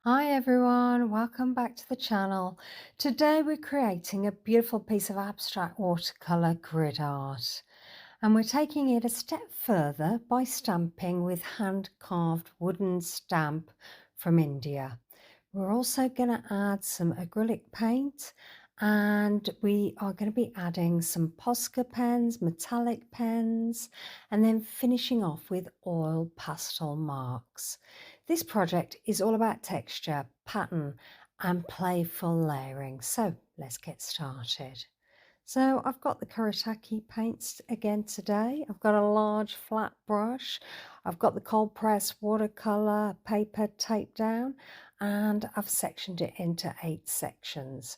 Hi everyone, welcome back to the channel. Today we're creating a beautiful piece of abstract watercolor grid art, and we're taking it a step further by stamping with hand-carved wooden stamp from India. We're also going to add some acrylic paint, and we are going to be adding some Posca pens, metallic pens, and then finishing off with oil pastel marks. This project is all about texture, pattern, and playful layering. So let's get started. So I've got the Kuretake paints again today. I've got a large flat brush. I've got the cold press watercolor paper taped down, and I've sectioned it into 8 sections.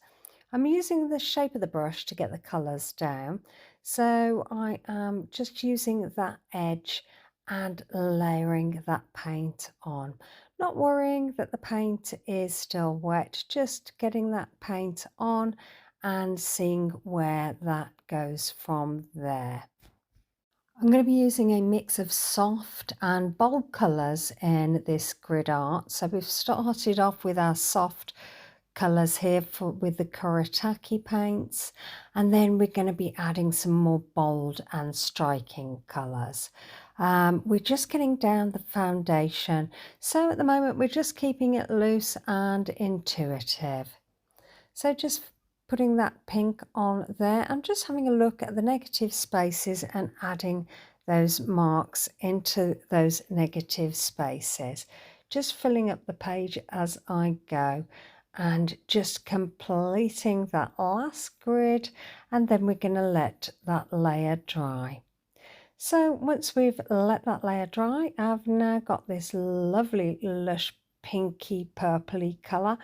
I'm using the shape of the brush to get the colours down. So I am just using that edge and layering that paint on. Not worrying that the paint is still wet, just getting that paint on and seeing where that goes from there. I'm going to be using a mix of soft and bold colours in this grid art. So we've started off with our soft colours here with the Kuretake paints, and then we're going to be adding some more bold and striking colours. We're just getting down the foundation, so at the moment we're just keeping it loose and intuitive. So just putting that pink on there and just having a look at the negative spaces and adding those marks into those negative spaces. Just filling up the page as I go and just completing that last grid, and then we're going to let that layer dry. So once we've let that layer dry, I've now got this lovely lush pinky purpley colour,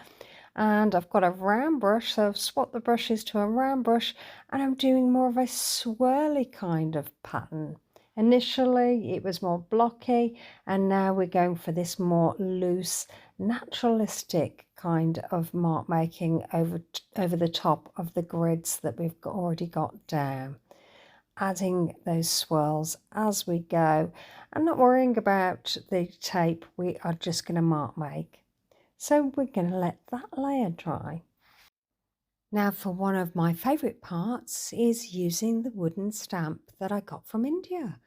and I've got a round brush, so I've swapped the brushes to a round brush, and I'm doing more of a swirly kind of pattern. Initially it was more blocky, and now we're going for this more loose, naturalistic kind of mark making over the top of the grids that we've already got down. Adding those swirls as we go and not worrying about the tape, we are just going to mark make. So we're going to let that layer dry. Now for one of my favourite parts is using the wooden stamp that I got from India.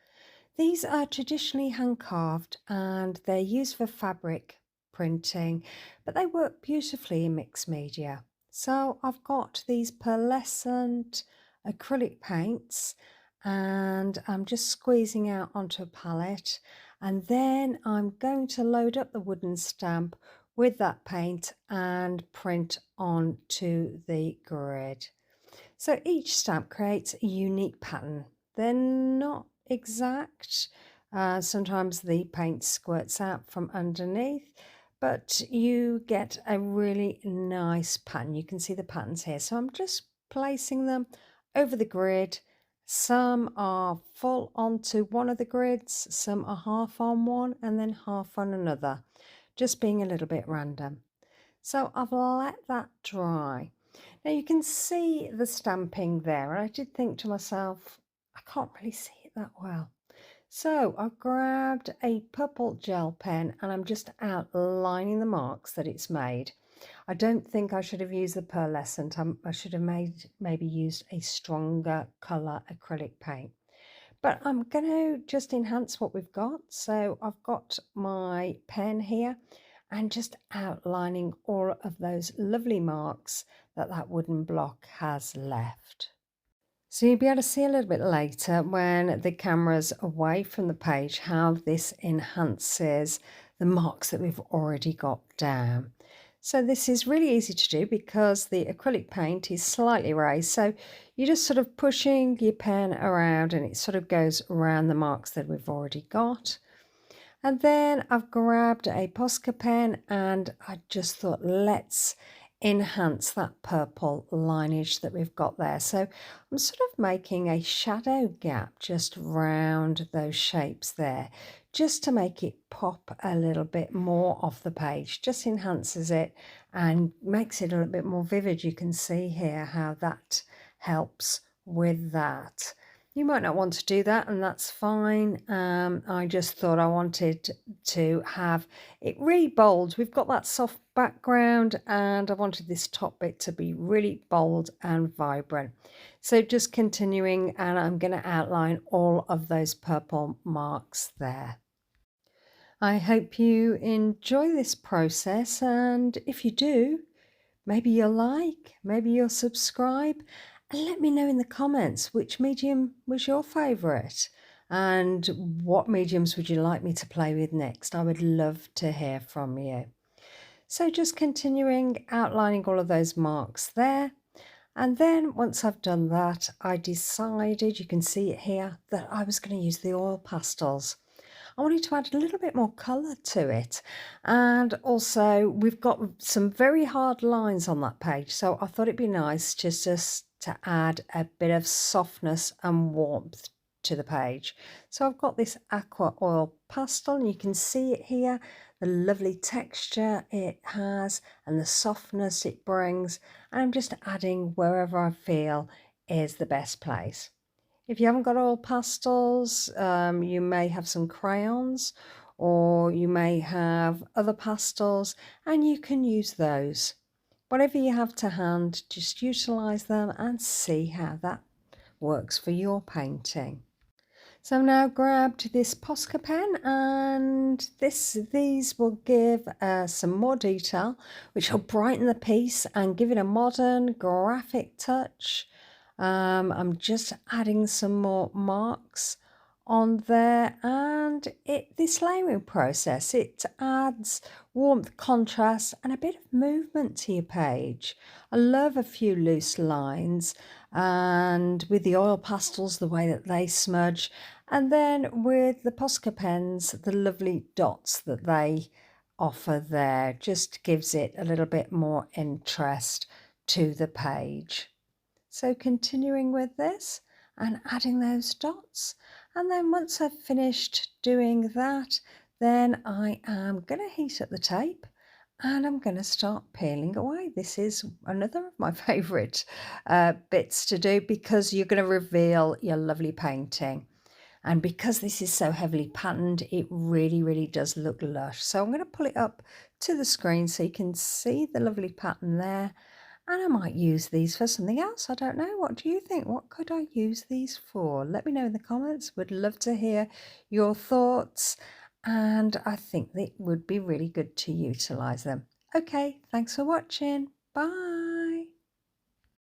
These are traditionally hand carved and they're used for fabric printing, but they work beautifully in mixed media. So I've got these pearlescent acrylic paints, and I'm just squeezing out onto a palette, and then I'm going to load up the wooden stamp with that paint and print onto the grid. So each stamp creates a unique pattern. They're not exact. Sometimes the paint squirts out from underneath, but you get a really nice pattern. You can see the patterns here. So I'm just placing them over the grid. Some are full onto one of the grids, some are half on one and then half on another, just being a little bit random. So I've let that dry. Now you can see the stamping there, and I did think to myself, I can't really see it that well. So I've grabbed a purple gel pen and I'm just outlining the marks that it's made. I don't think I should have used the pearlescent. I should have maybe used a stronger colour acrylic paint. But I'm going to just enhance what we've got. So I've got my pen here and just outlining all of those lovely marks that wooden block has left. So you'll be able to see a little bit later when the camera's away from the page how this enhances the marks that we've already got down. So this is really easy to do because the acrylic paint is slightly raised. So you're just sort of pushing your pen around and it sort of goes around the marks that we've already got. And then I've grabbed a Posca pen and I just thought, let's enhance that purple lineage that we've got there. So I'm sort of making a shadow gap just round those shapes there, just to make it pop a little bit more off the page, just enhances it and makes it a little bit more vivid. You can see here how that helps with that. You might not want to do that, and that's fine. I just thought I wanted to have it really bold. We've got that soft background, and I wanted this top bit to be really bold and vibrant. So just continuing, and I'm going to outline all of those purple marks there. I hope you enjoy this process, and if you do, maybe you'll like, maybe you'll subscribe, and let me know in the comments which medium was your favourite and what mediums would you like me to play with next. I would love to hear from you. So just continuing outlining all of those marks there. And then once I've done that, I decided, you can see it here, that I was going to use the oil pastels. I wanted to add a little bit more colour to it, and also we've got some very hard lines on that page, so I thought it'd be nice just to add a bit of softness and warmth to the page. So I've got this aqua oil pastel, and you can see it here, the lovely texture it has and the softness it brings, and I'm just adding wherever I feel is the best place. If you haven't got oil pastels, you may have some crayons, or you may have other pastels, and you can use those. Whatever you have to hand, just utilise them and see how that works for your painting. So I've now grabbed this Posca pen, and these will give some more detail, which will brighten the piece and give it a modern graphic touch. I'm just adding some more marks on there, and this layering process, it adds warmth, contrast and a bit of movement to your page. I love a few loose lines, and with the oil pastels, the way that they smudge, and then with the Posca pens, the lovely dots that they offer there just gives it a little bit more interest to the page. So continuing with this and adding those dots, and then once I've finished doing that, then I am going to heat up the tape and I'm going to start peeling away. This is another of my favourite bits to do, because you're going to reveal your lovely painting. And because this is so heavily patterned, it really does look lush. So I'm going to pull it up to the screen so you can see the lovely pattern there. And I might use these for something else. I don't know. What do you think? What could I use these for? Let me know in the comments. Would love to hear your thoughts. And I think it would be really good to utilise them. Okay, thanks for watching. Bye.